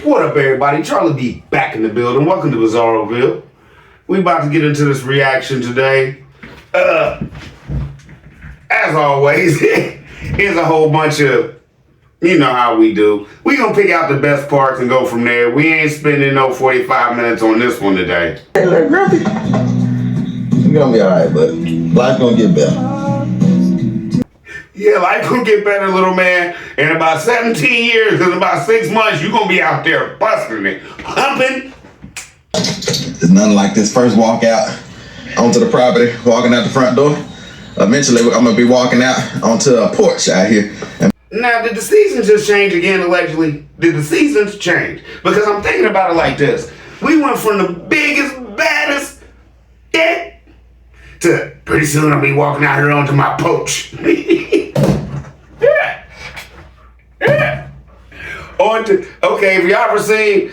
What up, everybody? Charlie D back in the building. Welcome to Bizarroville. We about to get into this reaction today. As always, here's a whole bunch of, you know how we do. We gonna pick out the best parts and go from there. We ain't spending no 45 minutes on this one today. Hey, look, Grumpy. It's gonna be alright, but life gonna get better. Yeah, life gonna get better, little man. In about 17 years, in about 6 months, you gonna be out there busting it, humping. It's nothing like this first walk out onto the property, walking out the front door. Eventually, I'm gonna be walking out onto a porch out here. Now, did the seasons just change again, allegedly? Did the seasons change? Because I'm thinking about it like this. We went from the biggest, baddest, to pretty soon I'll be walking out here onto my porch. Okay, have you ever seen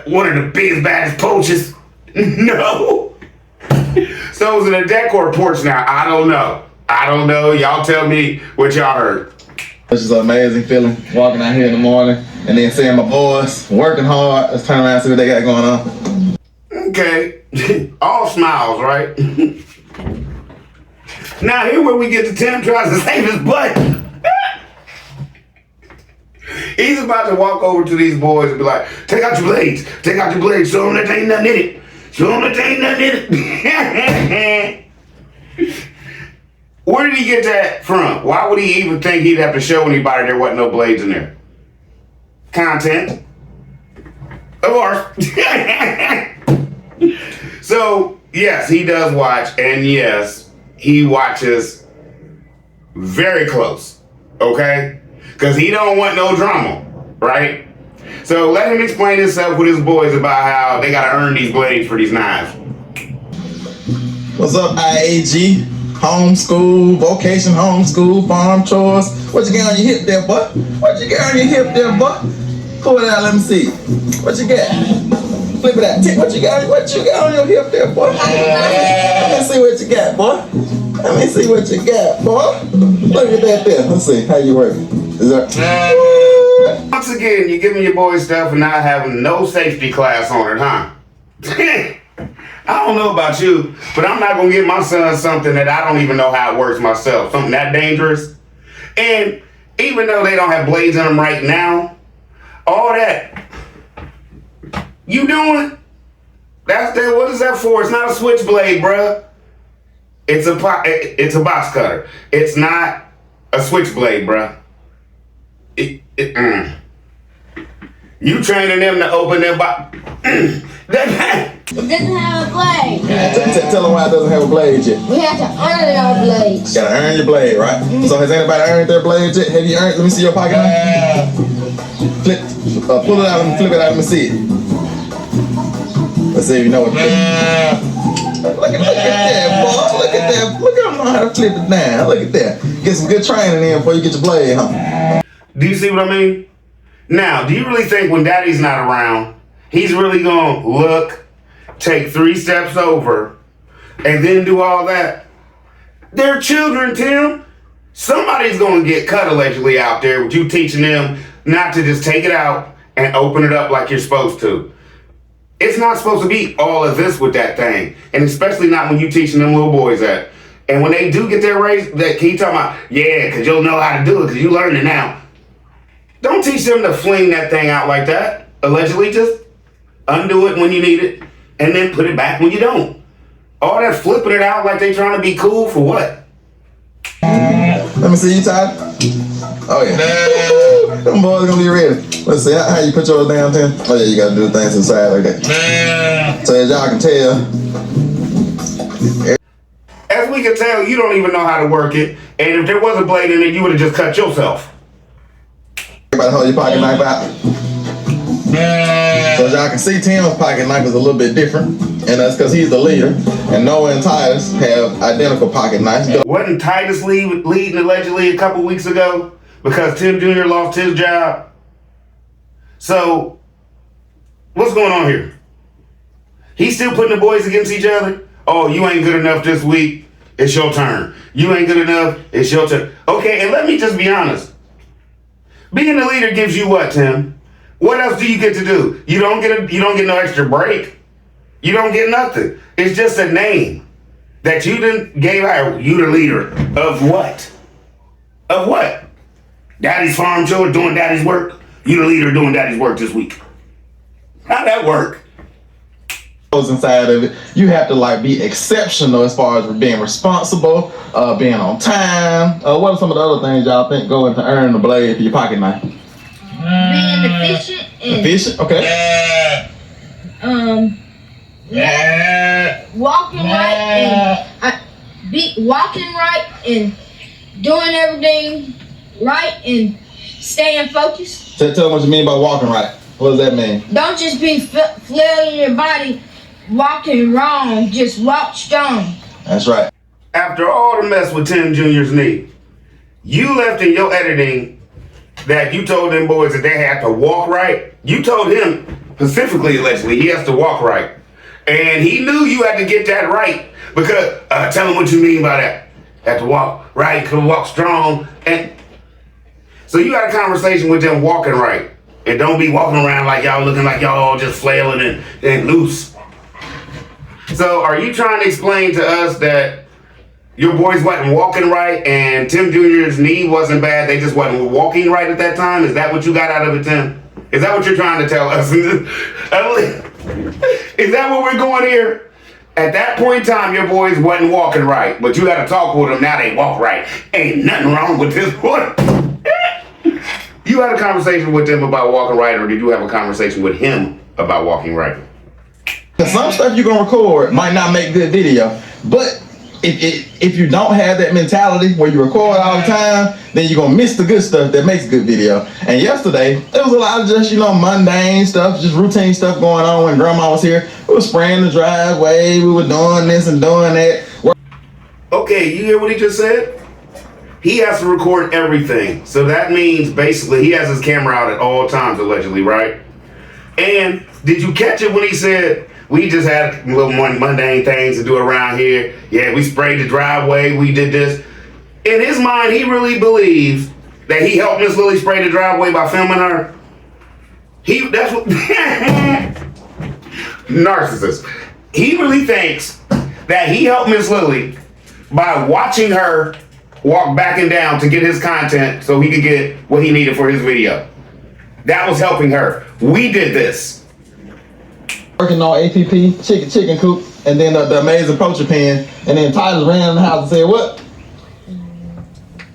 one of the biggest, baddest porches? No. So is it a deck or a porch now? I don't know. Y'all tell me what y'all heard. It's just an amazing feeling walking out here in the morning and then seeing my boys working hard. Let's turn around and see what they got going on. Okay. All smiles, right? Now here where we get to Tim tries to save his butt. He's about to walk over to these boys and be like, take out your blades, show them that there ain't nothing in it. Where did he get that from? Why would he even think he'd have to show anybody there wasn't no blades in there? Content. Of course. So, yes, he does watch, and yes, he watches very close, okay? Because he don't want no drama, right? So let him explain himself with his boys about how they got to earn these blades for these knives. What's up, IAG? Homeschool, vocation, homeschool, farm chores. What you got on your hip there, boy? Pull it out, let me see. What you got? Flip it out. What you got on your hip there, boy? Let me see what you got, boy. Look at that there. Let's see how you working. Is that? Once again, you're giving your boys stuff and not having no safety class on it, huh? I don't know about you, but I'm not going to give my son something that I don't even know how it works myself. Something that dangerous. And even though they don't have blades in them right now, all that you doing, what is that for? It's not a switchblade, bruh. It's a box cutter. It's not a switchblade, bruh. You training them to open their box. It doesn't have a blade. Tell them why it doesn't have a blade yet. We have to earn our blades. Gotta earn your blade, right? Mm-hmm. So has anybody earned their blade yet? Have you earned? Let me see your pocket. Pull it out and flip it out. Let me see it. Let's see if you know what. Look at that, boy. Look at that. Look at him know how to flip it down. Look at that. Get some good training in before you get your blade, huh? Do you see what I mean? Now, do you really think when daddy's not around, he's really gonna look, take 3 steps over, and then do all that? They're children, Tim. Somebody's gonna get cut allegedly out there with you teaching them not to just take it out and open it up like you're supposed to. It's not supposed to be all of this with that thing, and especially not when you teaching them little boys that. And when they do get their raise, that keep talking about, yeah, because you'll know how to do it because you learned it now. Don't teach them to fling that thing out like that. Allegedly, just undo it when you need it and then put it back when you don't. All that flipping it out like they trying to be cool for what? Let me see you, Todd. Oh, yeah. Them boys gonna be ready. Let's see how you put yours down, Tim. Oh, yeah, you gotta do things inside like that. So as y'all can tell. As we can tell, you don't even know how to work it. And if there was a blade in it, you would have just cut yourself. Everybody hold your pocket knife out. So as y'all can see, Tim's pocket knife is a little bit different. And that's because he's the leader. And Noah and Titus have identical pocket knives. Wasn't Titus leading allegedly a couple weeks ago because Tim Jr. lost his job? So, what's going on here? He's still putting the boys against each other? Oh, you ain't good enough this week. It's your turn. You ain't good enough. It's your turn. Okay, and let me just be honest. Being the leader gives you what, Tim? What else do you get to do? You don't get no extra break. You don't get nothing. It's just a name that you didn't gave out. You the leader of what? Of what? Daddy's farm chores doing daddy's work. You the leader doing daddy's work this week. How'd that work? Inside of it, you have to like be exceptional as far as being responsible, being on time. What are some of the other things y'all think go into earning the blade for your pocket knife? Being efficient and Efficient, okay. Walking right and walking right and doing everything right and staying focused. Tell them what you mean by walking right. What does that mean? Don't just be flailing your body, walking wrong. Just walk strong. That's right. After all the mess with Tim Jr.'s knee, you left in your editing that you told them boys that they had to walk right. You told him specifically, allegedly, he has to walk right. And he knew you had to get that right because, tell him what you mean by that. Have to walk right, could walk strong. And so you had a conversation with them walking right. And don't be walking around like y'all looking like y'all just flailing and loose. So are you trying to explain to us that your boys wasn't walking right and Tim Jr.'s knee wasn't bad, they just wasn't walking right at that time? Is that what you got out of it, Tim? Is that what you're trying to tell us? Is that what we're going here? At that point in time, your boys wasn't walking right, but you had to talk with them, now they walk right. Ain't nothing wrong with this boy. You had a conversation with them about walking right, or did you have a conversation with him about walking right? Some stuff you're gonna record might not make good video, but if you don't have that mentality where you record all the time, then you're gonna miss the good stuff that makes good video. And yesterday, there was a lot of just, mundane stuff, just routine stuff going on when grandma was here. We were spraying the driveway, we were doing this and doing that. Okay, you hear what he just said? He has to record everything. So that means basically he has his camera out at all times, allegedly, right? And did you catch it when he said, we just had little mundane things to do around here. Yeah, we sprayed the driveway, we did this. In his mind, he really believes that he helped Miss Lily spray the driveway by filming her. That's what, narcissist. He really thinks that he helped Miss Lily by watching her walk back and down to get his content so he could get what he needed for his video. That was helping her. We did this. Working on APP, chicken coop, and then the amazing poacher pen, and then Tyler ran in the house and said, what?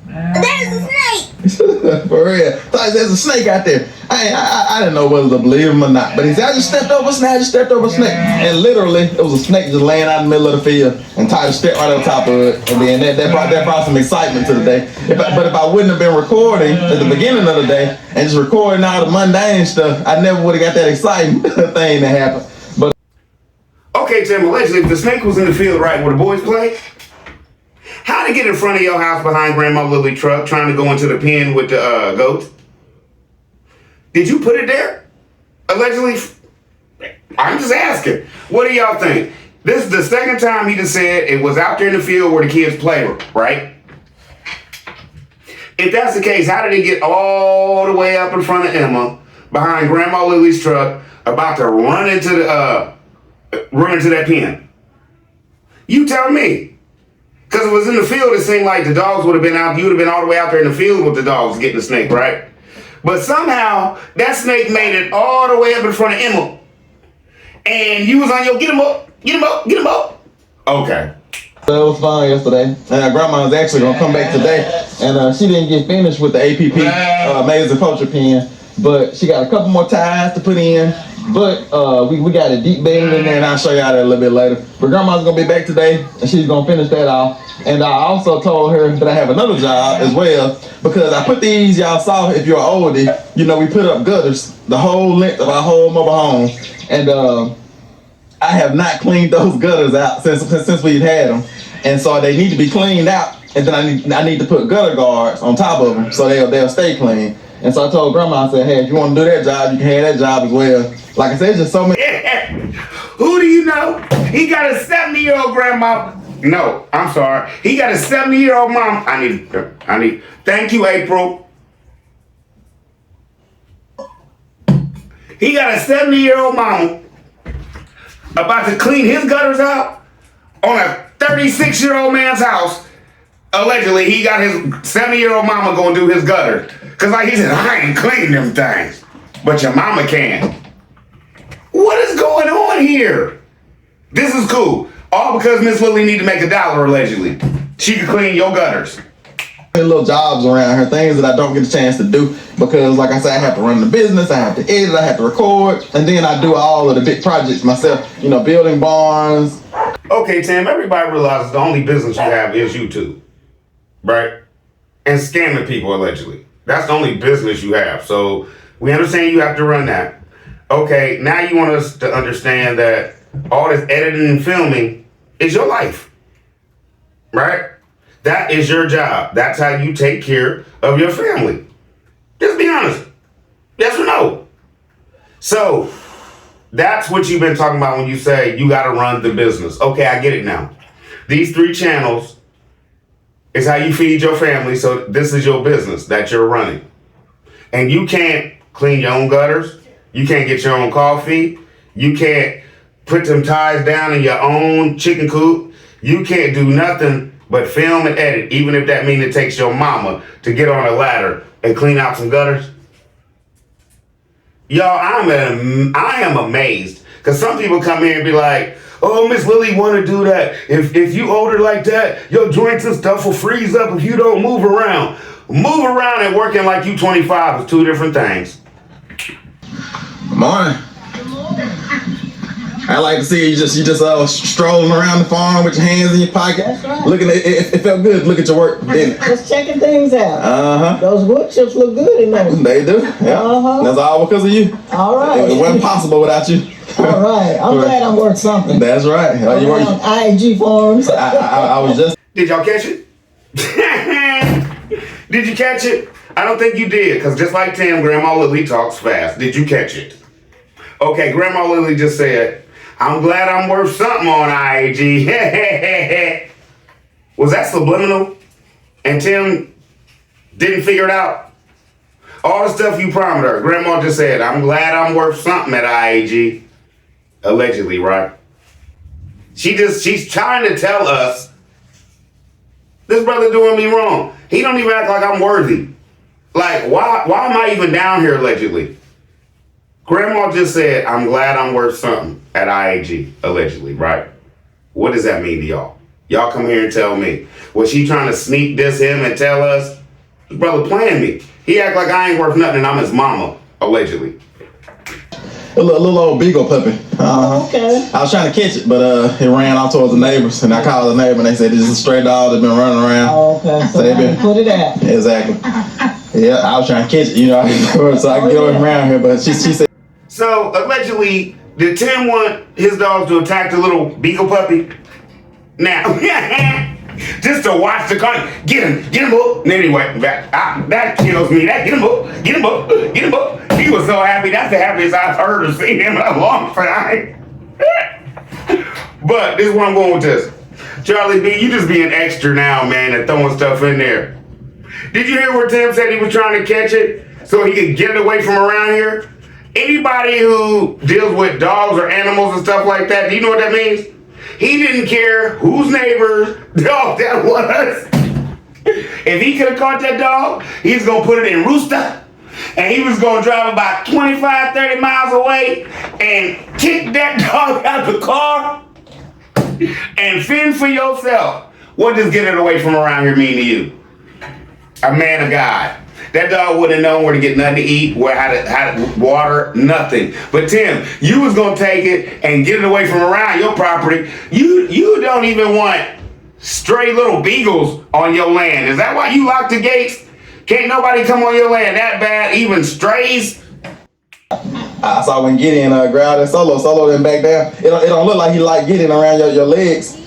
There's a snake! For real. Tyler, there's a snake out there. I didn't know whether to believe him or not, but he said, I just stepped over a snake. And literally, it was a snake just laying out in the middle of the field, and Tyler stepped right on top of it, and then that brought some excitement to the day. But if I wouldn't have been recording at the beginning of the day, and just recording all the mundane stuff, I never would have got that exciting thing that happened. Okay, Tim, allegedly, if the snake was in the field right where the boys play, how'd it get in front of your house behind Grandma Lily's truck trying to go into the pen with the goats? Did you put it there? Allegedly? I'm just asking. What do y'all think? This is the second time he just said it was out there in the field where the kids play, right? If that's the case, how did it get all the way up in front of Emma, behind Grandma Lily's truck, about to run into that pen? You tell me. Because if it was in the field, it seemed like the dogs would have been out. You would have been all the way out there in the field with the dogs getting the snake, right? But somehow, that snake made it all the way up in front of Emma. And you was on your get him up. Okay. It was fun yesterday. And grandma's actually going to come back today. And she didn't get finished with the APP Amazing Poacher Pen. But she got a couple more ties to put in. But we got a deep bedding in there, and I'll show y'all that a little bit later. But grandma's gonna be back today, and she's gonna finish that off. And I also told her that I have another job as well, because I put these, y'all saw if you're oldie, we put up gutters the whole length of our whole mobile home. And I have not cleaned those gutters out since we've had them. And so they need to be cleaned out, and then I need to put gutter guards on top of them so they'll stay clean. And so I told grandma, I said, hey, if you want to do that job, you can have that job as well. Like I said, it's just so many. Who do you know? He got a 70-year-old grandma. No, I'm sorry. He got a 70-year-old mom. I need. Thank you, April. He got a 70-year-old mama about to clean his gutters out on a 36-year-old man's house. Allegedly, he got his 70-year-old mama going to do his gutters. Because like he said, I ain't cleaning them things. But your mama can. What is going on here? This is cool. All because Miss Lily need to make $1, allegedly. She can clean your gutters. Little jobs around here, things that I don't get a chance to do because, like I said, I have to run the business, I have to edit, I have to record, and then I do all of the big projects myself, you know, building barns. Okay, Tim, everybody realizes the only business you have is YouTube, right? And scamming people, allegedly. That's the only business you have. So we understand you have to run that. Okay, now you want us to understand that all this editing and filming is your life, right? That is your job. That's how you take care of your family. Just be honest. Yes or no? So, that's what you've been talking about when you say you got to run the business. Okay, I get it now. These 3 channels is how you feed your family, so this is your business that you're running. And you can't clean your own gutters. You can't get your own coffee. You can't put them ties down in your own chicken coop. You can't do nothing but film and edit, even if that means it takes your mama to get on a ladder and clean out some gutters. Y'all, I am amazed. Because some people come here and be like, oh, Miss Lily want to do that. If you older like that, your joints and stuff will freeze up if you don't move around. Move around and working like you 25 is 2 different things. Morning. I like to see you just strolling around the farm with your hands in your pocket. That's right. Looking at it felt good. Look at your work. Just checking things out. Uh-huh. Those wood chips look good in there. They do. Yeah. Uh-huh. That's all because of you. All right. It wasn't possible without you. All right. I'm glad I'm worth something. That's right. You were, IG forums. I was just. Did y'all catch it? Did you catch it? I don't think you did, because just like Tim, Grandma Lily talks fast. Did you catch it? Okay, Grandma Lily just said, I'm glad I'm worth something on IG. Was that subliminal? And Tim didn't figure it out? All the stuff you promised her. Grandma just said, I'm glad I'm worth something at IG. Allegedly, right? She's trying to tell us, this brother doing me wrong. He don't even act like I'm worthy. Like, why am I even down here, allegedly? Grandma just said, I'm glad I'm worth something at IAG, allegedly, right? What does that mean to y'all? Y'all come here and tell me. Was she trying to sneak diss him and tell us? His brother playing me. He act like I ain't worth nothing and I'm his mama, allegedly. A little old beagle puppy. Okay. I was trying to catch it, but it ran off towards the neighbors, and I called the neighbor, and they said this is a stray dog that's been running around. Okay, so they been put it out. Exactly. Yeah, I was trying to catch it, you know, so I can get him around here, but she said. So, allegedly, did Tim want his dogs to attack the little beagle puppy? Now, just to watch the car. Get him up. Anyway, that kills me. Get him up. He was so happy. That's the happiest I've heard or seen him in a long time. But this is where I'm going with this. Charlie B, you just being extra now, man, and throwing stuff in there. Did you hear where Tim said he was trying to catch it so he could get it away from around here? Anybody who deals with dogs or animals and stuff like that, do you know what that means? He didn't care whose neighbor's dog that was. If he could have caught that dog, he was going to put it in rooster, and he was going to drive about 25, 30 miles away and kick that dog out the car and fend for yourself. What does get it away from around here mean to you? A man of God. That dog wouldn't have known where to get nothing to eat, how to water, nothing. But Tim, you was gonna take it and get it away from around your property. You don't even want stray little beagles on your land. Is that why you locked the gates? Can't nobody come on your land that bad, even strays? I saw when Gideon growled at Solo then back down. It don't look like he like getting around your legs.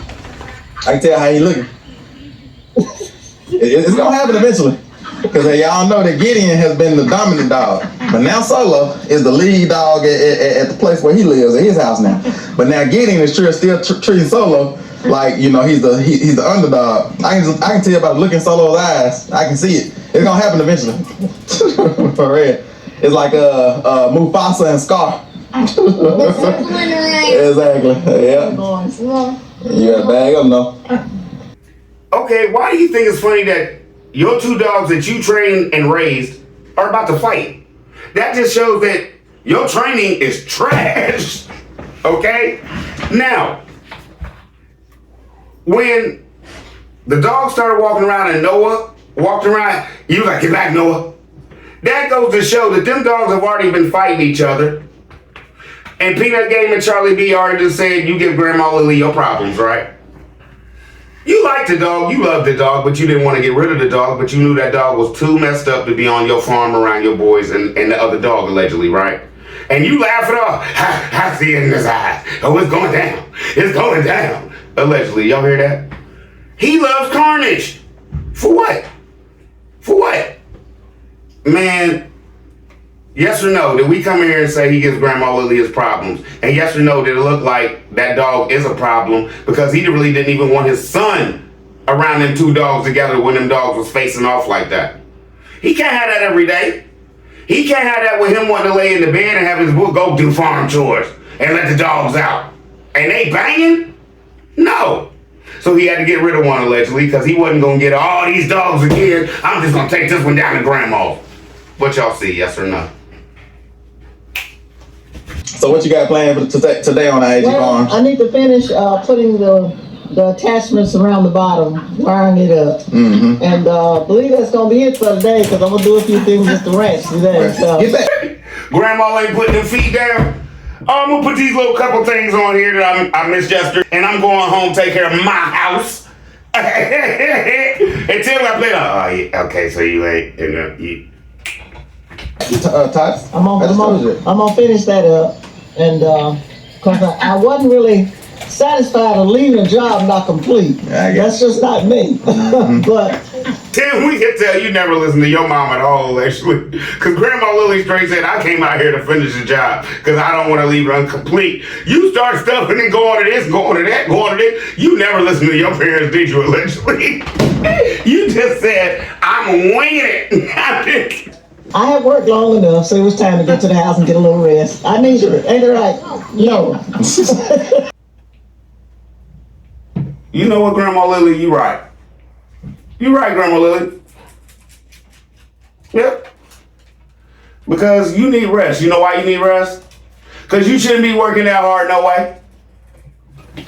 I can tell how he looking. It's gonna happen eventually. Because y'all know that Gideon has been the dominant dog. But now Solo is the lead dog at the place where he lives, at his house now. But now Gideon is still treating Solo like, you know, he's the underdog. I can tell by looking Solo's eyes. I can see it. It's gonna happen eventually. For real. It's like Mufasa and Scar. Exactly. Yeah. You gotta bag them though. Okay, why do you think it's funny that your two dogs that you trained and raised are about to fight? That just shows that your training is trash. Okay? Now, when the dog started walking around and Noah walked around, you was like, get back, Noah. That goes to show that them dogs have already been fighting each other. And Peanut Game and Charlie B already just said you give Grandma Lily your problems, right? You liked the dog, you loved the dog, but you didn't want to get rid of the dog, but you knew that dog was too messed up to be on your farm around your boys and the other dog, allegedly, right? And you laugh it off. I see it in his eyes. Oh, it's going down. It's going down. Allegedly, y'all hear that? He loves carnage. For what? For what? Man, yes or no, did we come here and say he gives Grandma Lily his problems? And yes or no, did it look like that dog is a problem because he really didn't even want his son around them two dogs together when them dogs was facing off like that? He can't have that every day. He can't have that with him wanting to lay in the bed and have his book go do farm chores and let the dogs out. And they banging? No. So he had to get rid of one allegedly because he wasn't going to get all these dogs again. I'm just going to take this one down to Grandma's. What y'all see, yes or no? So what you got planned for today on the AG Farm? I need to finish putting the attachments around the bottom, wiring it up. Mm-hmm. And believe that's going to be it for today because I'm going to do a few things at the ranch today. So. Get back. Grandma ain't putting them feet down. Oh, I'm going to put these little couple things on here that I missed yesterday. And I'm going home take care of my house. And tell me I played. Oh, yeah. Okay, so you ain't. Tots? I'm gonna finish that up, and cause I wasn't really satisfied of leaving a job not complete. That's just not me. But Tim, we can tell you never listen to your mom at all, actually. Because Grandma Lily straight said, I came out here to finish the job because I don't want to leave it incomplete. You start stuff and then go on to this, go on to that, go on to this. You never listened to your parents, did you, allegedly? You just said, I'm winging it. I have worked long enough, so it was time to get to the house and get a little rest. I need you. Ain't it right? No. You know what, Grandma Lily? You right. You right, Grandma Lily. Yep. Because you need rest. You know why you need rest? Because you shouldn't be working that hard no way.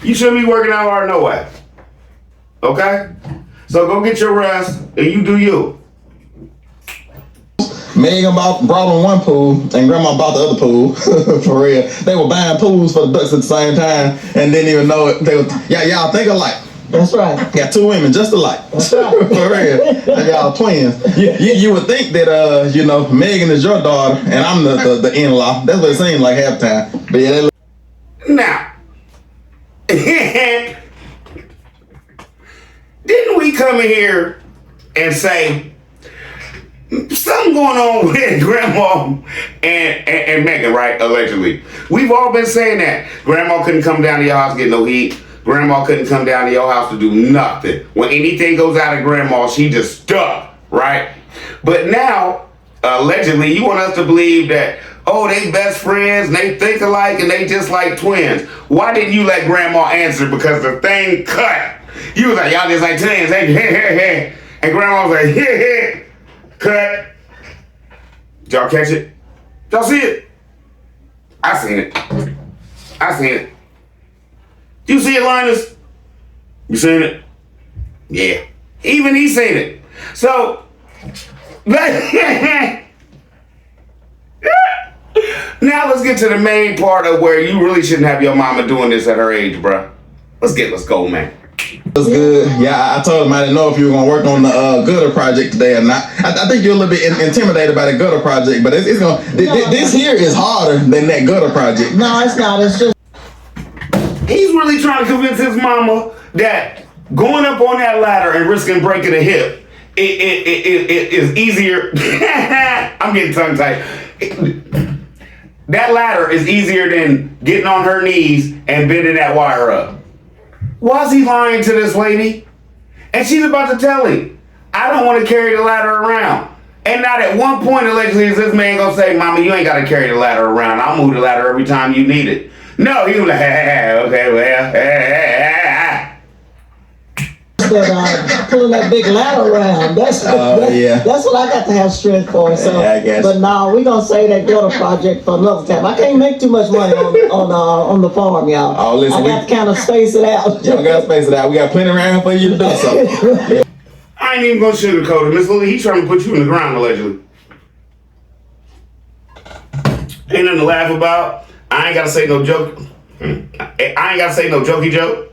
You shouldn't be working that hard no way. Okay? So go get your rest and you do you. Megan brought in one pool and Grandma bought the other pool. For real. They were buying pools for the ducks at the same time and didn't even know it. They were, y'all think alike. That's right. Got two women just alike. That's right. For real. And y'all twins. You would think that Megan is your daughter and I'm the in-law. That's what it seemed like half time. But yeah, now, didn't we come in here and say something going on with Grandma and Megan, right? Allegedly. We've all been saying that. Grandma couldn't come down to your house, get no heat. Grandma couldn't come down to your house to do nothing. When anything goes out of Grandma, she just stuck, right? But now, allegedly, you want us to believe that, oh, they best friends, and they think alike, and they just like twins. Why didn't you let Grandma answer? Because the thing cut. You was like, y'all just like twins. Hey. And Grandma was like, hey. Cut. Did y'all catch it? Y'all see it? I seen it. You see it, Linus? You seen it? Yeah. Even he seen it. So, now let's get to the main part of where you really shouldn't have your mama doing this at her age, bruh. Let's go, man. That's good. Yeah, I told him I didn't know if you were going to work on the gutter project today or not. I think you're a little bit intimidated by the gutter project, but this here is harder than that gutter project. No, it's not. It's just. He's really trying to convince his mama that going up on that ladder and risking breaking a hip it is easier. I'm getting tongue tied. That ladder is easier than getting on her knees and bending that wire up. Why is he lying to this lady? And she's about to tell him, I don't want to carry the ladder around. And not at one point, allegedly, is this man gonna say, Mama, you ain't gotta carry the ladder around. I'll move the ladder every time you need it. No, he was like, okay, well, But pulling that big ladder around, that's what I got to have strength for. So, yeah, I guess. But no, we're gonna say that gutter project for another time. I can't make too much money on the farm, y'all. Oh, listen, I got to kind of space it out. Yeah, we gotta space it out. We got plenty around for you to do so. I ain't even gonna sugarcoat it. Miss Lily, he's trying to put you in the ground, allegedly. Ain't nothing to laugh about. I ain't gotta say no joke. I ain't gotta say no jokey joke.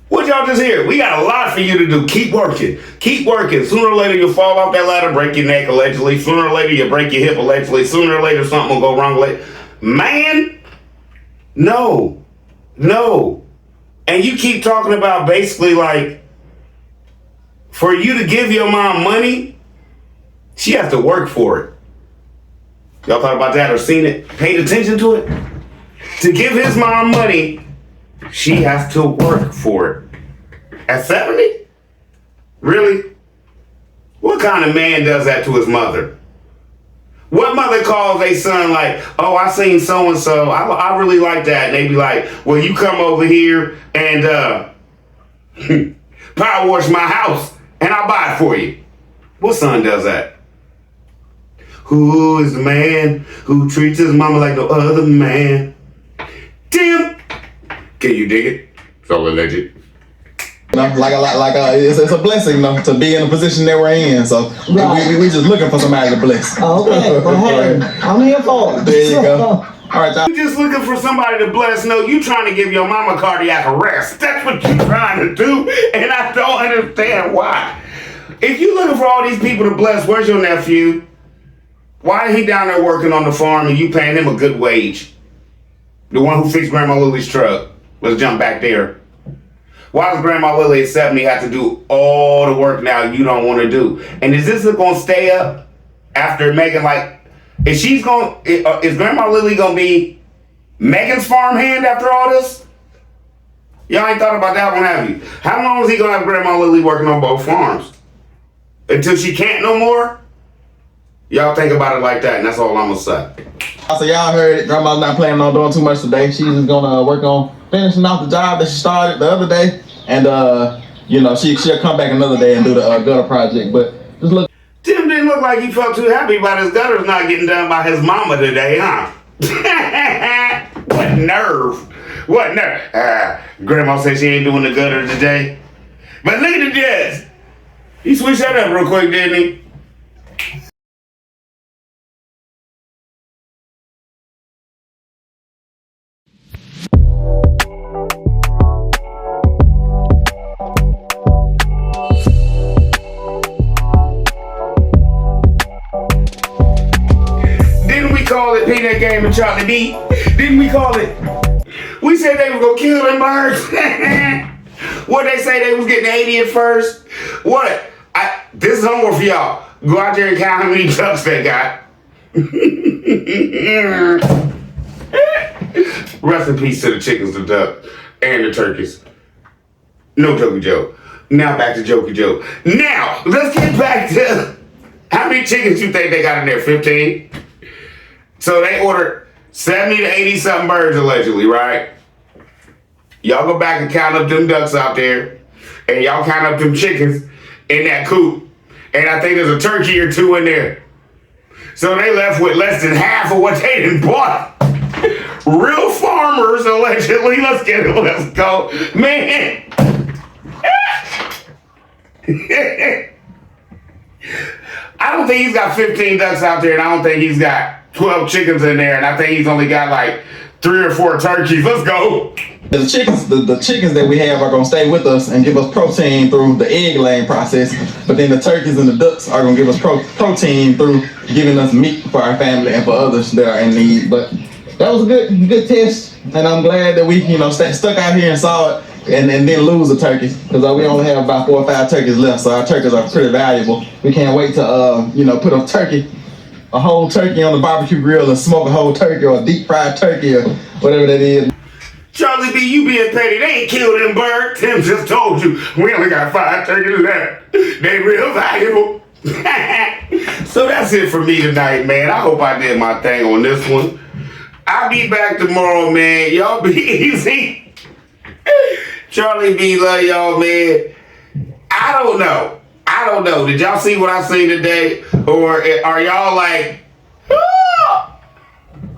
What y'all just hear? We got a lot for you to do. Keep working. Keep working. Sooner or later, you'll fall off that ladder, break your neck, allegedly. Sooner or later, you'll break your hip, allegedly. Sooner or later, something will go wrong. Man, no. And you keep talking about basically like, for you to give your mom money, she has to work for it. Y'all thought about that or seen it? Paid attention to it? To give his mom money, she has to work for it. At 70? Really? What kind of man does that to his mother? What mother calls a son like, oh, I seen so-and-so, I really like that. And they be like, well, you come over here and power wash my house and I'll buy it for you. What son does that? Who is the man who treats his mama like no other man? Tim! Can you dig it? It's all alleged. It's a blessing, to be in the position that we're in. So Right. we just looking for somebody to bless. Okay, well, hey, I'm here for it. There you go. All right, y'all. You just looking for somebody to bless. No, you trying to give your mama cardiac arrest. That's what you trying to do, and I don't understand why. If you looking for all these people to bless, where's your nephew? Why is he down there working on the farm and you paying him a good wage? The one who fixed Grandma Lily's truck. Let's jump back there. Why does Grandma Lily at 70 have to do all the work now you don't want to do? And is this going to stay up after Megan? Like, is Grandma Lily going to be Megan's farmhand after all this? Y'all ain't thought about that one, have you? How long is he going to have Grandma Lily working on both farms? Until she can't no more? Y'all think about it like that, and that's all I'm going to say. So y'all heard it. Grandma's not planning on doing too much today. She's just gonna work on finishing off the job that she started the other day, and she'll come back another day and do the gutter project. But just look. Tim didn't look like he felt too happy about his gutters not getting done by his mama today, huh? What nerve? What nerve? Grandma said she ain't doing the gutter today. But look at the judge. He switched that up real quick, didn't he? Call it Peanut Game and Charlie D. Didn't we call it? We said they was gonna kill them birds. What they say they was getting 80 at first? What? This is homework for y'all. Go out there and count how many ducks they got. Rest in peace to the chickens, the duck, and the turkeys. No jokey joke. Now back to jokey joke. Now, let's get back to how many chickens you think they got in there? 15? So they ordered 70 to 80 something birds allegedly, right? Y'all go back and count up them ducks out there, and y'all count up them chickens in that coop. And I think there's a turkey or two in there. So they left with less than half of what they done bought. Real farmers allegedly. Let's get it. Let's go. Man. I don't think he's got 15 ducks out there, and I don't think he's got 12 chickens in there, and I think he's only got like 3 or 4 turkeys. Let's go. The chickens that we have are gonna stay with us and give us protein through the egg laying process, but then the turkeys and the ducks are gonna give us protein through giving us meat for our family and for others that are in need. But that was a good test, and I'm glad that we stuck out here and saw it and didn't lose the turkeys, because we only have about 4 or 5 turkeys left, so our turkeys are pretty valuable. We can't wait to put a whole turkey on the barbecue grill and smoke a whole turkey, or a deep fried turkey, or whatever that is. Charlie B, you being petty. They ain't killed them birds. Tim just told you we only got 5 turkeys left. They real valuable. So that's it for me tonight, man. I hope I did my thing on this one. I'll be back tomorrow, man. Y'all be easy. Charlie B, love y'all, man. I don't know. Did y'all see what I seen today? Or are y'all like, oh,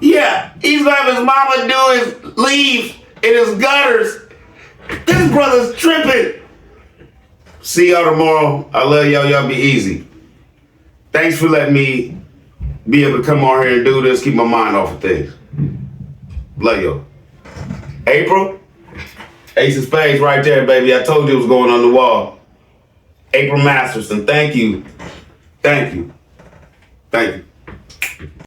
yeah, he's gonna have his mama do his leaves in his gutters. This brother's tripping. See y'all tomorrow. I love y'all. Y'all be easy. Thanks for letting me be able to come on here and do this. Keep my mind off of things. Love y'all. April. Ace of Spades right there, baby. I told you it was going on the wall. April Masterson. Thank you. Thank you. Thank you.